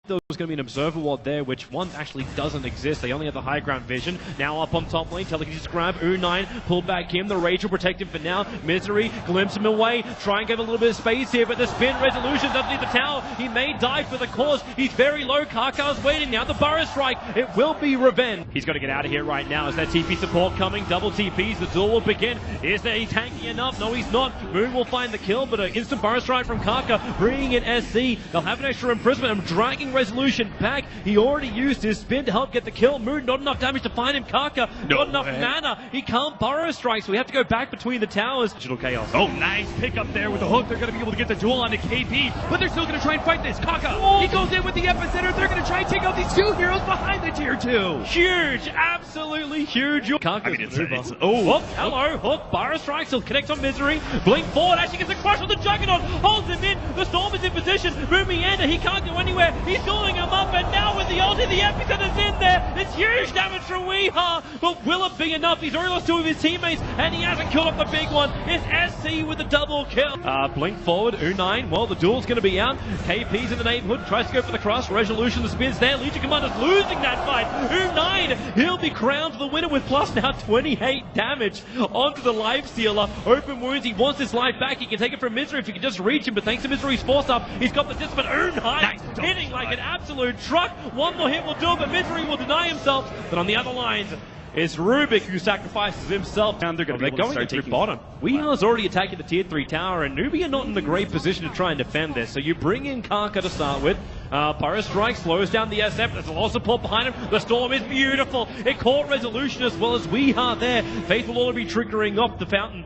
There was going to be an observer ward there, which one actually doesn't exist. They only have the high ground vision. Now up on top lane, telekinesis grab, U9, pull back him. The Rage will protect him for now. Misery, glimpse him away. Try and give a little bit of space here, but the spin resolutions underneath the tower. He may die for the cause. He's very low. Karkar's waiting now. The burrow strike. It will be revenge. He's got to get out of here right now. Is there TP support coming? Double TPs. The duel will begin. Is there he tanky enough? No, he's not. Moon will find the kill, but an instant burrow strike from Karkar, bringing in SC. They'll have an extra imprisonment. I'm dragging resolution back. He already used his spin to help get the kill. Moon, not enough damage to find him. Karkar, not enough mana. He can't burrow strike, so we have to go back between the towers. Digital Chaos. Oh, nice pick up there with the hook. They're going to be able to get the duel onto KP, but they're still going to try and fight this. Karkar, he goes in with the epicenter. They're going to try and take out these two heroes behind the tier 2. Huge, absolutely huge. It's hello, hook, burrow strikes. He'll connect on Misery. Blink forward, actually gets a crush on the Juggernaut. Holds him in. The Storm is in position. Meander, he can't go anywhere. He's doing him up, and now with the ulti, the epicenter's in there. It's huge damage from Weeha, but will it be enough? He's already lost two of his teammates, and he hasn't killed off the big one. It's SC with the double kill. Blink forward, U9. Well, the duel's going to be out. KP's in the neighborhood, tries to go for the cross. Resolution, the spins there. Legion Commander's losing that fight. U9, he'll be crowned the winner with plus now 28 damage onto the lifestealer. Open wounds, he wants his life back. He can take it from Misery if he can just reach him, but thanks to Misery's force up, he's got the discipline. U9 hitting like an absolute truck. One more hit will do it, but Misery will deny himself. But on the other lines, it's Rubik who sacrifices himself. And they're going through bottom. Weeha's already attacking the tier 3 tower, and Newbee are not in a great position to try and defend this. So you bring in Karkar to start with. Pyro Strike slows down the SF. There's a lot of support behind him. The Storm is beautiful. It caught Resolution as well as Weeha there. Faith will already be triggering off the fountain.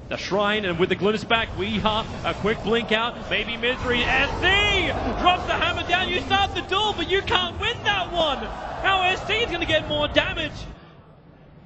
The Shrine, and with the glimpse back, Weeha, a quick blink out, maybe Misery, SC drops the hammer down. You start the duel, but you can't win that one. Now SC is going to get more damage.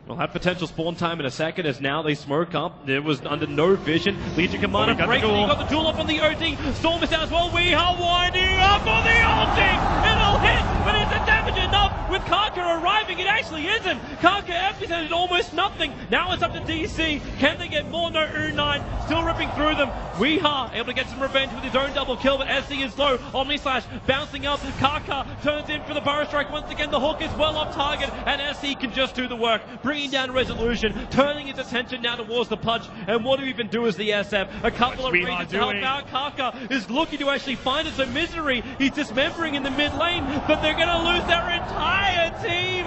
We'll have potential spawn time in a second as now they smoke up. It was under no vision. Legion Commander breaks it. He got the duel up on the OT. Storm is down as well. Weeha winding up on the ulti. It'll hit, but is the damage enough with Karkar arriving? It actually isn't. Karkar epicenter almost nothing. Now it's up to DC. Can they get more? No, U9 still ripping through them. Weeha able to get some revenge with his own double kill, but SC is low. Omni Slash bouncing up. Karkar turns in for the burrow strike. Once again, the hook is well off target, and SC can just do the work. Bringing down Resolution, turning his attention now towards the punch, and what do we even do as the SF? A couple of reasons to help out. Karkar is looking to actually find it, so Misery, he's dismembering in the mid lane, but they're going to lose their entire team.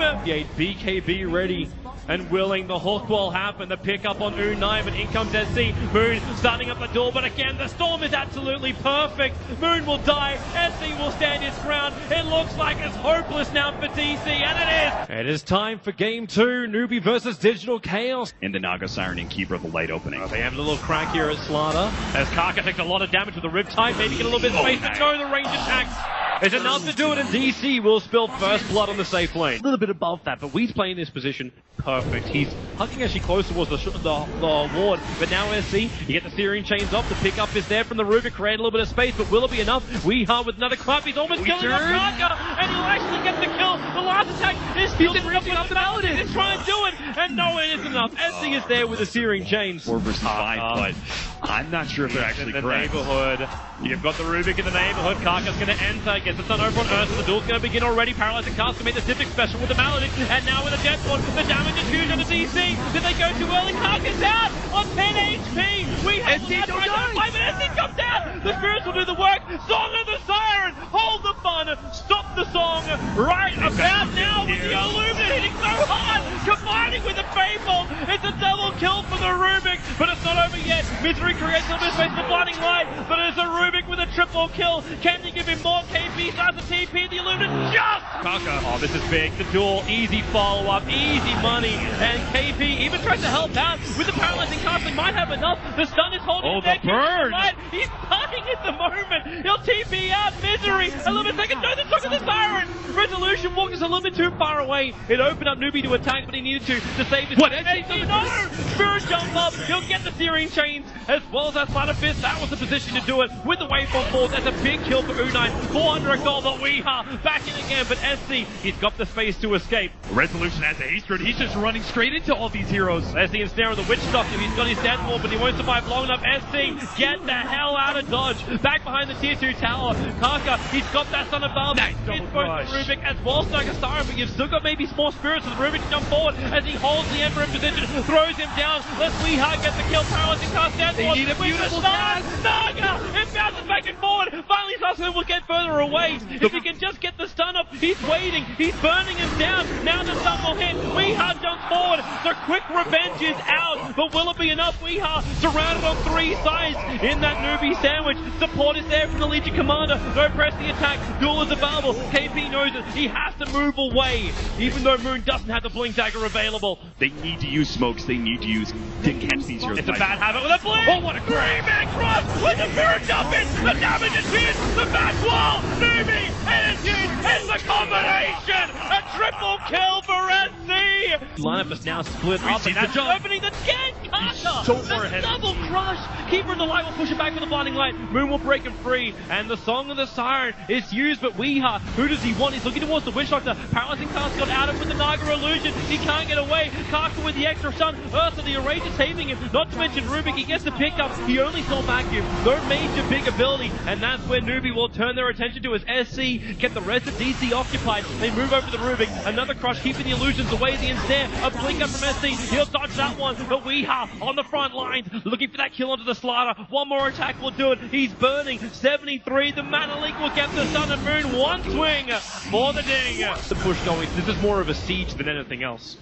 BKB ready and willing. The hook will happen. The pickup on U9, but in comes SC. Moon starting up the door, but again, the Storm is absolutely perfect. Moon will die. SC will stand his ground. It looks like it's hopeless now for DC, and it is. It is time for game 2. Newbee versus Digital Chaos. In the Naga Siren and Keeper of the late opening. They have a little crack here at Slaughter. As Karkar takes a lot of damage with the Riptide, maybe get a little bit of space, but no, the range attacks is enough to do it, and DC will spill first blood on the safe lane. A little bit above that, but Wee's playing this position perfect. He's hugging actually close towards the ward, but now SC, you get the Syrian chains off. The pickup is there from the Rubik, create a little bit of space, but will it be enough? Weeha with another clap, he's almost killing off Karkar, and he'll actually get the kill. The last attack is still reaching up the Paladin. He's trying to do it, and no, it isn't enough. SC is there with the Syrian chains. 4 versus 5, but I'm not sure if they're actually correct. Neighborhood. You've got the Rubik in the neighborhood. Karkar's going to enter. Gets the sun over on Earth, so the duel's going to begin already. Paralyzing cast to make the Civic special with the Maledict, and now with the Death Ward, the damage is huge on the DC. Did they go too early? Karkar's out on 10 HP. We have SC don't die. But SC comes down. The Spirits will do the work. Song of the Siren. Hold the fun. Stop the song right about now with the Illuminate hitting so hard. Combining with the Fable. It's a double kill for the Rubik, but it's not over yet. Misery creates a little bit of space for Blinding Light, but it's a Rubik with a triple kill. Can you give him more? KP starts the TP, the Illuminate just! Karkar, oh, this is big. The duel, easy follow-up, easy money, and KP even tries to help out with the paralyzing cast. They might have enough. The stun is holding the burn! He's dying at the moment. He'll TP out. Misery, a little bit second. No, the Song of the Siren. Resolution Resolution walked us a little bit too far away. It opened up Newbee to attack, but he needed to save his... What? No! Spirit jump up. He'll get the searing chains as well as that sleight of fist. That was the position to do it with the waveform forward. That's a big kill for U9. 400 gold, but Weeha back in again. But SC, he's got the space to escape. Resolution has a haste run. He's just running straight into all these heroes. SC is staring the Witch Doctor. He's got his death wall, but he won't survive long enough. SC, get the hell out of dodge. Back behind the tier 2 tower. Kaka, he's got that Son of Valve. Nice It's double both crush. Rubik as well as Stagger Siren, but you've still got maybe more spirits with Rubik to jump forward as he holds the Emperor in position, throws him down. Let's Weeha get the kill. Paralyzing cast down. They need a beautiful start. Naga, it bounces back and forward. Finally, Sussman will get further away. If he can just get the stun up, he's waiting. He's burning him down. Now the stun will hit. Weeha jumps forward. The quick revenge is out, but will it be enough? Weeha surrounded on 3 sides in that Newbee sandwich. Support is there from the Legion Commander. Don't press the attack. Duel is available. KP knows it. He has to move away, even though Moon doesn't have the Blink Dagger available. They need to use smokes. They need to use to catch these heroes. It's a bad habit with a blink. Oh, what a great man cross with the Spirit jump in. The damage is hit. The back wall. Newbee and it's a combination. A triple kill for SC. Lineup is now split up. And that's opening again. Kaka. So far ahead. Double crush. Keeper in the light will push it back with the blinding light. Moon will break him free. And the Song of the Siren is used, but Weeha, who does he want? He's looking towards the Witch Doctor. Paralyzing cast got out of with the Naga illusion. He can't get away. Kaka with the extra stun. Ursa, the Arrage is saving him. Not to mention Rubik, he gets the pickup. He only saw vacuum. No major big ability. And that's where Newbee will turn their attention to as SC get the rest of DC occupied. They move over to the Rubik. Another crush, keeping the illusions away. The ensnare. A blink up from SC. He'll dodge that one. But Weeha on the front lines, looking for that kill onto the slider. One more attack will do it. He's burning. 73. The Mana Leak will get the Sun and Moon. One swing for the ding. The push going. This is more of a siege than anything else.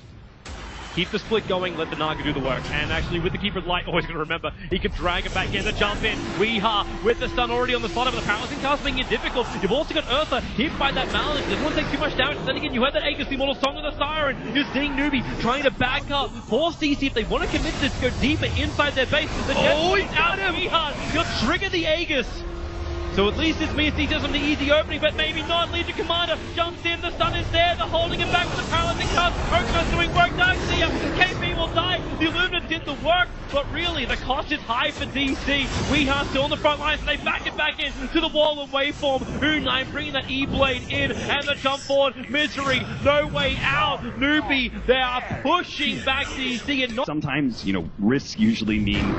Keep the split going, let the Naga do the work. And actually, with the Keeper's Light, always going to remember, he can drag it back in, the jump in. Weeha with the stun already on the slot of the Paralyzing Cast, making it difficult. You've also got Ursa hit by that Mallet. Doesn't want to take too much damage. Then again, you heard that Aegis, the Immortal Song of the Siren. You're seeing Newbee trying to back up. Force DC, if they want to commit to go deeper inside their base. The He's got him! Weeha, he'll trigger the Aegis. So at least it's Misty does on the easy opening, but maybe not. Legion Commander jumps in, the stun is there, they're holding him back with the Paralyzing Cast. Oko's doing work, Dark Seer, KP will die. The Illumina did the work, but really the cost is high for DC. Weeha still on the front lines, and they back it back in to the wall of waveform. U9 bringing that E-Blade in, and the jump forward. Misery, no way out. Newbee, they are pushing back DC, and not... Sometimes, you know, risks usually mean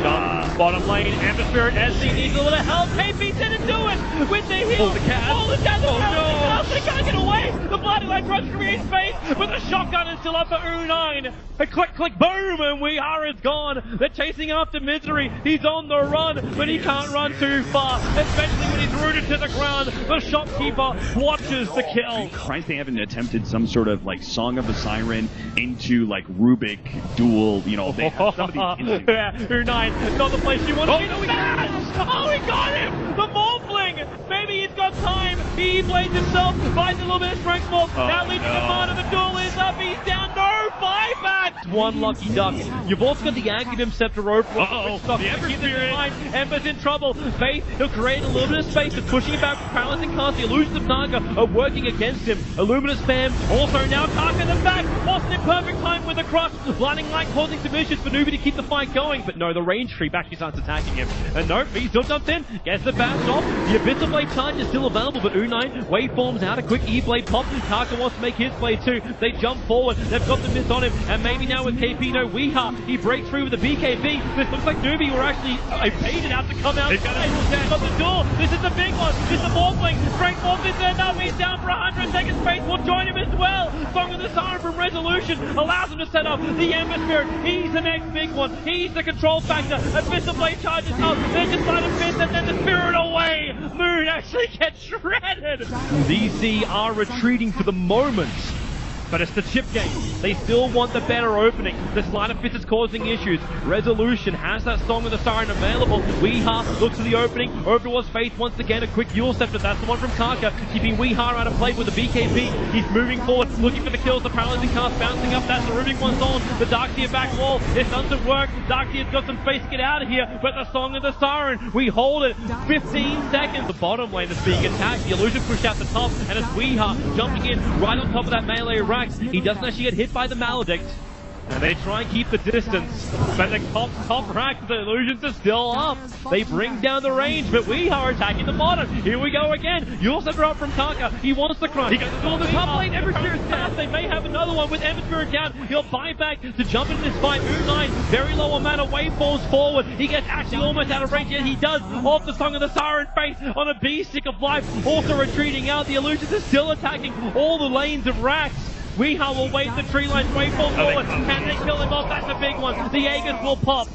Bottom lane, Ember Spirit, SC needs a little help. KP didn't do it with the heal. Oh, the cat. Oh, the cat. Oh, no. They can't get away. The Blinding Light tries to create space, but the shotgun is still up for U9. A click, click, boom, and Weeha is gone. They're chasing after Misery. He's on the run, but he can't run too far, especially when he's rooted to the ground. The shopkeeper watches the kill. surprised they haven't attempted some sort of like Song of the Siren into like Rubik duel. You know, they have some of these. Yeah, U9, not the place you want to be. no, he got him! Oh, he got him! The Morphling! Maybe he's got time. He blades himself, finds a little bit of strength more. Now Legion Commander, the duel is up. He's down. No buyback! One lucky duck. You've also got the Aghanim Scepter Overlord. The Ember Spirit. Ember's in trouble. Faith, he'll create a little bit of space. It's pushing him back with Paralyzing Cast. The illusions of Naga are working against him. Illumina spam. Also now Kaka in the back. Wasn't in perfect time with the crush. Blinding Light causing submissions for Newbee to keep the fight going. But no, the range creep actually starts attacking him. And no, he still jumps in. Gets the bounce off. The Abyssal Blade charge is still available, but U9 waveforms out. A quick E-Blade pop. Kaka wants to make his play too. They jump forward. They've got the miss on him. And maybe now with KP, no, Weeha. He breaks through with the BKB. This looks like Newbee were actually baited out to come out. They've got the duel. This is the big one. This is the Morphling. Strength Force is there now. He's down for 100 seconds. Faith will join him as well. Song of the Siren from Resolution allows him to set up the Ember Spirit. He's the next big one. He's the control factor. Abyssal Blade charges up. Then just Light of Fist and then the Spirit away. Moon actually gets shredded. DC are retreating for the moment. but it's the chip game. They still want the better opening. The sleight of fist is causing issues. Resolution has that Song of the Siren available. Weeha looks to the opening. Over towards Faith once again. A quick Yule Scepter. That's the one from Kaka. Keeping Weeha out of play with the BKB. He's moving forward, looking for the kills. The paralyzing cast bouncing up. That's the Rubik one's on. The Darkseer back wall. It doesn't work. Darkseer's got some face to get out of here. But the Song of the Siren, we hold it. 15 seconds. The bottom lane is being attacked. The Illusion pushed out the top. And it's Weeha jumping in right on top of that melee Rax. He doesn't actually get hit by the Maledict. And they try and keep the distance, but the top rack, the Illusions are still up. They bring down the range, but we are attacking the bottom. Here we go again. You'll set her up from Kaka. He wants the crunch. He goes to the top lane. Emberspirit is down. They may have another one with Emberspirit down. He'll buy back to jump into this fight. Moonlight, very low on mana. Wave falls forward. He gets actually almost out of range. Yet he does off the Song of the Siren face on a B stick of life. Also retreating out. The Illusions are still attacking all the lanes of Rax. Weeha will wait the tree line, wave fall forward. Can they kill him off? That's a big one. The Aegis will pop.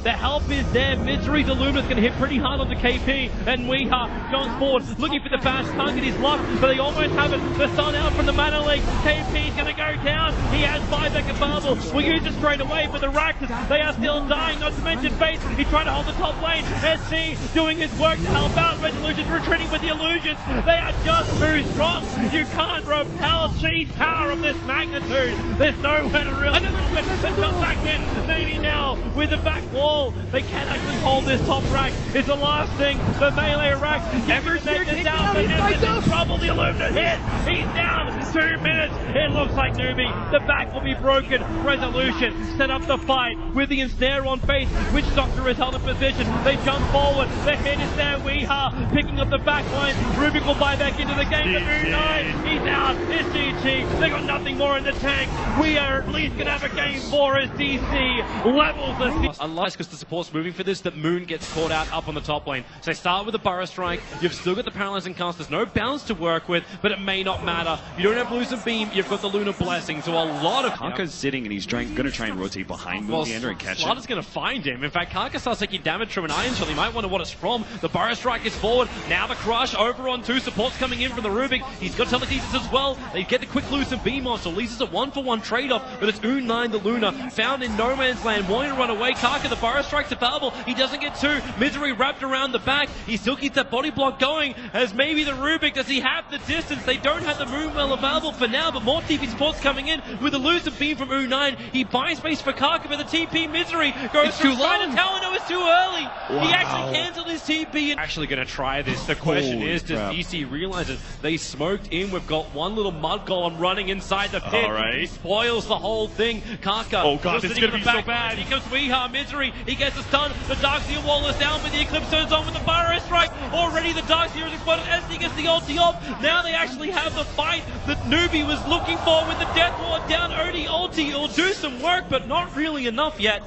The help is there. Misery's Illumina's going to hit pretty hard on the KP. And Weeha goes forward, looking for the fast can't get his luck, but they almost have it. The sun out from the mana league. KP's going to go down. He has buyback available. We'll use it straight away, but the Raktas, they are still dying. Not to mention Faith. He's trying to hold the top lane. SC doing his work to help out. Resolution's retreating with the Illusions. They are just too strong. You can't repel G's power of this magnitude. There's nowhere to really switch. They've got back in. Maybe now with the back wall. They can actually hold this top rack. It's the last thing. The melee rack. Emberspirit is down. It's trouble. The Illumina hit. He's down. 2 minutes. It looks like Newbee. The back will be broken. Resolution set up the fight with the ensnare on Faith. Witch Doctor is held in position. They jump forward. The hit is there. Weeha picking up the back line. Rubik will buy back into the game. The Moon Knight. He's out. It's GG. They got nothing more in the tank. We are at least going to have a game 4 as DC levels the Unless because the support's moving for this, that Moon gets caught out up on the top lane. So they start with the Burrow Strike. You've still got the Paralyzing Cast. There's no balance to work with, but it may not matter. You don't have Lucid Beam. You've got the Lunar Blessing. So a lot of... Kaka's sitting and he's going to try and rotate behind Moonlander and catch him. Slaughter's going to find him. In fact, Kaka starts taking damage from an Iron Shot. He might wonder what it's from. The Burrow Strike is forward. Now the Crush over on 2. Support's coming in from the Rubik. He's got Telekinesis as well. They get the quick Lucid Beam on, so at least it's a 1-for-1 trade-off, but it's U9 the Luna, found in no man's land, wanting to run away. Kaka, the Burrow Strike's available. He doesn't get 2. Misery wrapped around the back. He still keeps that body block going, as maybe the Rubik, does he have the distance? They don't have the Moonwell available for now, but more TP support's coming in with a Lucid Beam from U9. He buys space for Kaka, but the TP Misery goes through trying to tell him it was too early. Wow. He actually cancelled his TP. And actually going to try this. The question is, does DC realize it? They smoked in. We've got one little mud golem running inside the pit. Right. He spoils the whole thing. Kaka. Oh god, this is going to be so bad. Here comes Weeha, Misery. He gets a stun. The Darkseer wall is down, but the Eclipse turns on with the Burrow Strike. Already the Darkseer has exploded. SD gets the ulti off. Now they actually have the fight that Newbee was looking for with the Death Ward down. Odie ulti. It'll do some work, but not really enough yet.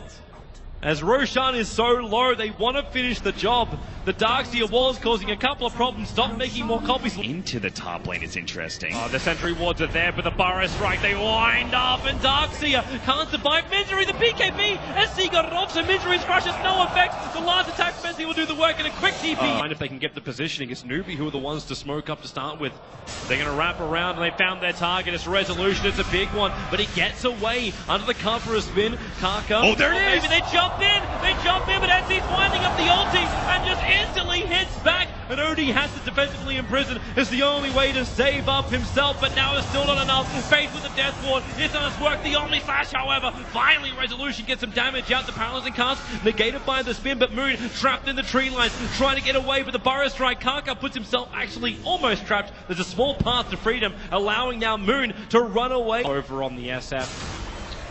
As Roshan is so low, they want to finish the job. The Darkseer wall is causing a couple of problems. Stop making more copies. Into the top lane is interesting. Oh, the Sentry Wards are there, but the Burrow Strike, they wind up, and Darkseer can't survive. Misery, the BKB, SC got it off, so Misery's crush has no effect. The last attack, Fancy will do the work in a quick TP. Mind if they can get the positioning. It's Newbee who are the ones to smoke up to start with. They're going to wrap around, and they found their target. It's Resolution, it's a big one, but he gets away under the cover of spin. Kaka. Oh, there it is! Maybe they jump in, but SC's winding up the ulti, and just instantly hits back, and Odie has to defensively imprison. It's the only way to save up himself, but now it's still not enough. Faith with the Death Ward, it does work. The Omni Slash, however, finally Resolution gets some damage out. The Paralyzing Cast negated by the spin, but Moon trapped in the tree lines, trying to get away with the Burrow Strike. Kaka puts himself actually almost trapped. There's a small path to freedom, allowing now Moon to run away. Over on the SF.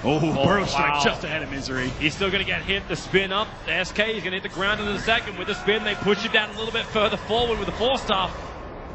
Oh, Burrow Strike just ahead of Misery. He's still going to get hit. The spin up. The SK is going to hit the ground in a second. With the spin, they push him down a little bit further forward with the 4-star.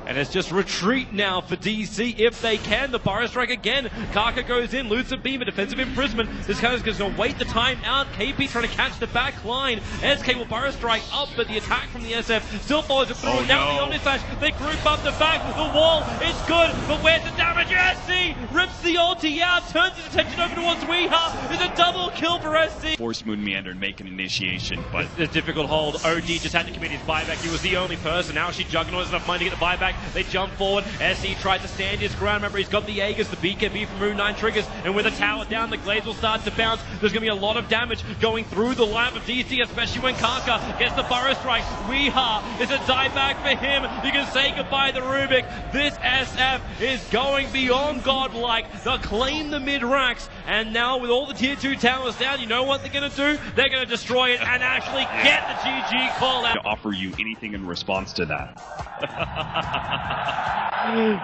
And it's just retreat now for DC if they can. The Burrow Strike again. Kaka goes in, Lucid Beam, a defensive imprisonment. This guy is going to wait the time out. KP trying to catch the back line. SK will Burrow Strike up, but the attack from the SF still follows it through. Now the Omni Slash, they group up the back. The wall is good, but where's the damage? SC rips the ulti out, turns his attention over towards Weeha. It's a double kill for SC. Force Moon Meander and make an initiation, but The difficult hold. OG just had to commit his buyback. He was the only person. Now she Juggernaut has enough money to get the buyback. They jump forward. SC tried to stand his ground. Remember, he's got the Aegis, the BKB from Moon 9 triggers, and with a tower down, the Glaives will start to bounce. There's going to be a lot of damage going through the line of DC, especially when Kaka gets the Burrow Strike. Weeha is a dieback for him. You can say goodbye to Rubik. This SF is going beyond godlike. They'll claim the mid-racks, and now with all the tier 2 towers down, you know what they're going to do? They're going to destroy it and actually get the GG call out. to offer you anything in response to that.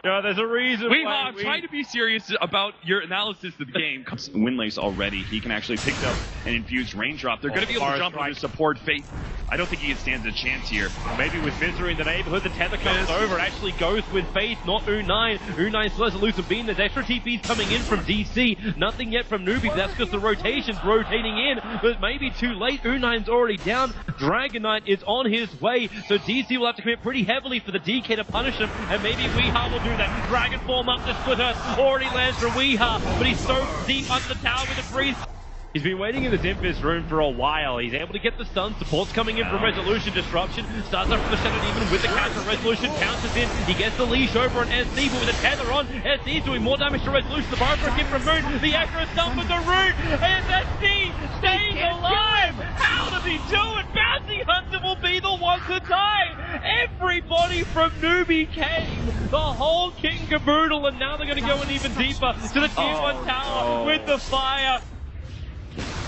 Yeah, there's a reason Weeha, why I'm trying to be serious about your analysis of the game. Winlace already, he can actually pick up an infused raindrop. They're going to be able to jump into support Faith. I don't think he stands a chance here. Maybe with Misery in the neighborhood, the tether comes over, actually goes with Faith, not U9. U9 still has a loose beam. There's extra TPs coming in from DC. Nothing yet from Newbee, but that's because the rotation's rotating in. But maybe too late. U9's already down. Dragon Knight is on his way. So DC will have to commit pretty heavily for the DK to punish him. And maybe Weeha will do that. Dragon form up to Splitter. Already lands for Weeha, but he's so deep under the tower with the freeze. He's been waiting in the Zinfist room for a while. He's able to get the stun. Support's coming in from Resolution. Disruption starts up from the Shadow Demon with the counter. Resolution pounces in. He gets the leash over on SC, but with a tether on, SC's doing more damage to Resolution. The bar hit from Moon. The extra stun with the root. And SC stays alive. How does he do it? Bounty Hunter will be the one to die. Everybody from Newbee came. The whole King Caboodle, and now they're going to go in even deeper to the tier 1 tower with the fire.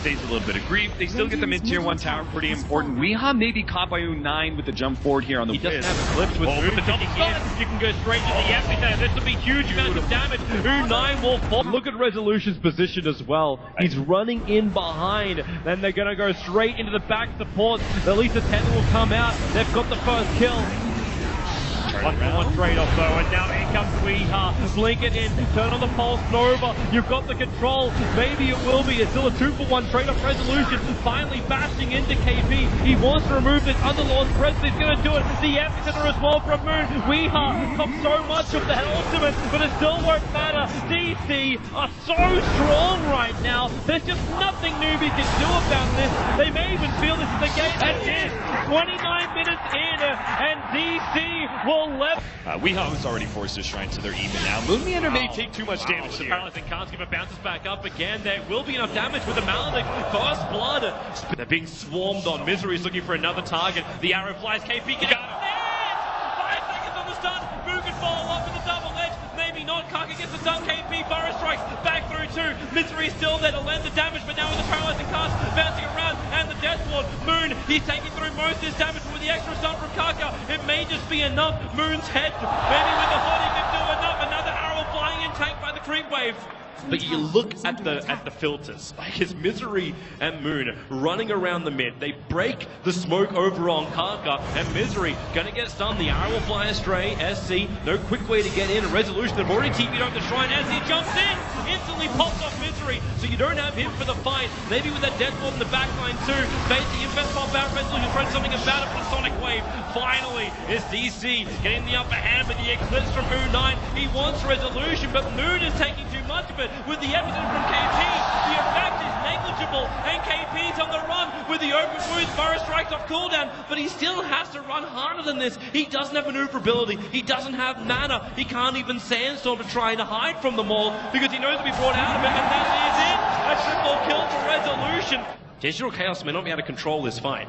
Stays a little bit of grief. They still get the mid-tier 1 tower, pretty important. Weeha may be caught by U9 with the jump forward here on the He doesn't have a clips with Moon, but the you can go straight to the epicenter. This will be huge amount of damage. U9 will fall. Look at Resolution's position as well. He's running in behind. Then they're going to go straight into the back support. At least the tether will come out. They've got the first kill. One trade-off though, and now in comes Weeha. Blink it in, turn on the pulse Nova. You've got the control. Maybe it will be. It's still a 2-for-1 trade-off. Resolution finally bashing into KP. He wants to remove this Underlord's presence. He's going to do it. The epicenter as well from Moon. Weeha comes so much of the ultimate, but it still won't matter. DC are so strong right now. There's just nothing Newbee can do about this. They may even feel this is the game. That's it. 29 minutes in, and DC will left. Weeha was already forced to shrine, so they're even now. Moon Meander may take too much damage The here. paralyzing can't give it, bounces back up again. There will be enough damage with the Maledict. First blood. They're being swarmed on. Misery's looking for another target. The arrow flies. KP gets 5 seconds on the stun. Boo can follow up with the double edge. Maybe not. Kaka gets the dunk. KP Burrow strikes back through too. Misery still there to land the damage, but now with the paralyzing cast bouncing around and the Death Lord. Moon, he's taking through most of his damage with the extra stun from Kaka. It may just be enough. Moon's head. Maybe with the hood he can do enough. Another arrow flying in, tanked by the creep wave. But you look at the filters, like it's Misery and Moon running around the mid. They break the smoke over on Kaka, and Misery gonna get stunned. The arrow will fly astray. SC, no quick way to get in. A Resolution, they've already TP'd over the shrine. SC jumps in, instantly pops off Misery, so you don't have him for the fight. Maybe with that Death Lord in the backline too. Basic invest pop out. Resolution trying something about it for the Sonic Wave. Finally, is DC getting the upper hand with the Eclipse from U9. He wants Resolution, but Moon is taking too much of it. With the epicenter from KP, the effect is negligible, and KP's on the run with the open wounds. Burrow strikes off cooldown, but he still has to run harder than this. He doesn't have maneuverability, he doesn't have mana, he can't even Sandstorm to try and hide from them all, because he knows to be brought out of it, and that is it! A triple kill for Resolution. Digital Chaos may not be able to control this fight.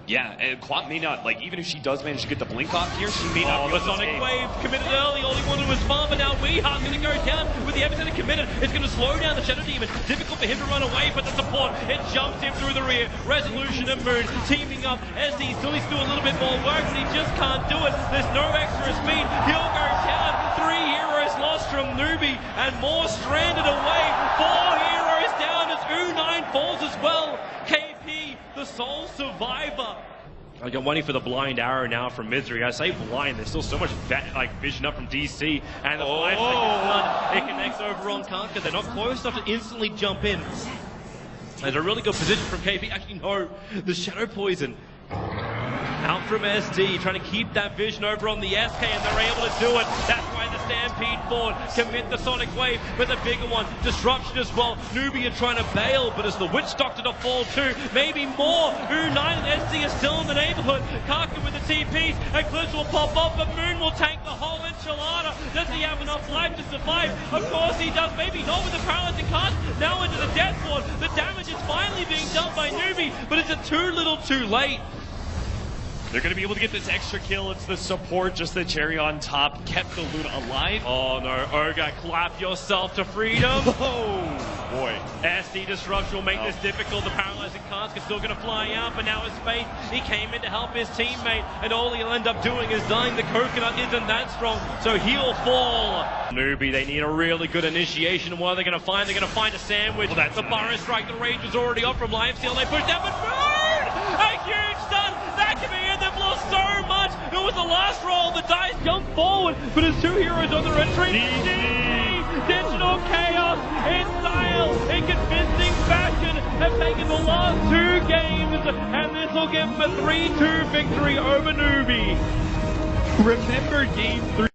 Yeah, and Quap may not, like, even if she does manage to get the blink off here, she may not be the able to Sonic escape. Wave committed early, all he wanted was farm, but now Weeha's gonna go down with the epicenter committed. It's gonna slow down the Shadow Demon. Difficult for him to run away, but the support, it jumps him through the rear. Resolution and Moon teaming up. SC still needs to do a little bit more work, but he just can't do it. There's no extra speed. He'll go down. 3 heroes lost from Newbee, and more stranded away. 4 heroes down as U9 falls as well. KP, the sole survivor. I got money for the blind arrow now from Misery. I say blind, there's still so much vision up from DC. And the 5 second stun, it connects over on Kaka. They're not close enough to instantly jump in. There's a really good position from KP. Actually, no, the Shadow Poison. Out from SD, trying to keep that vision over on the SK, and they're able to do it. That's why the stampede forward, commit the Sonic Wave with a bigger one, disruption as well. Newbee are trying to bail, but it's the Witch Doctor to fall too, maybe more. U9 and SC is still in the neighborhood. Kaka with the TPs, Eclipse will pop up, but Moon will tank the whole enchilada. Does he have enough life to survive? Of course he does, maybe not with the paralyzing cast. Now into the death ward. The damage is finally being dealt by Newbee, but is it too little too late? They're going to be able to get this extra kill. It's the support, just the cherry on top, kept the Luna alive. Oh no, Ogre, clap yourself to freedom. Oh boy. SD Disruption will make this difficult. The paralyzing cask is still going to fly out, but now it's Faith. He came in to help his teammate, and all he'll end up doing is dying. The coconut isn't that strong, so he'll fall. Newbee, they need a really good initiation, and what are they going to find? They're going to find a sandwich. Well, that's the Burrow Strike, the rage was already up from Lifesteal. They push down, but Moon! A huge stun! That could be it. They've lost so much. It was the last roll. The dice jump forward, but there's two heroes on the retreat. Digital Chaos in style, in convincing fashion, have taken the last two games, and this will give them a 3-2 victory over Newbee. Remember game 3.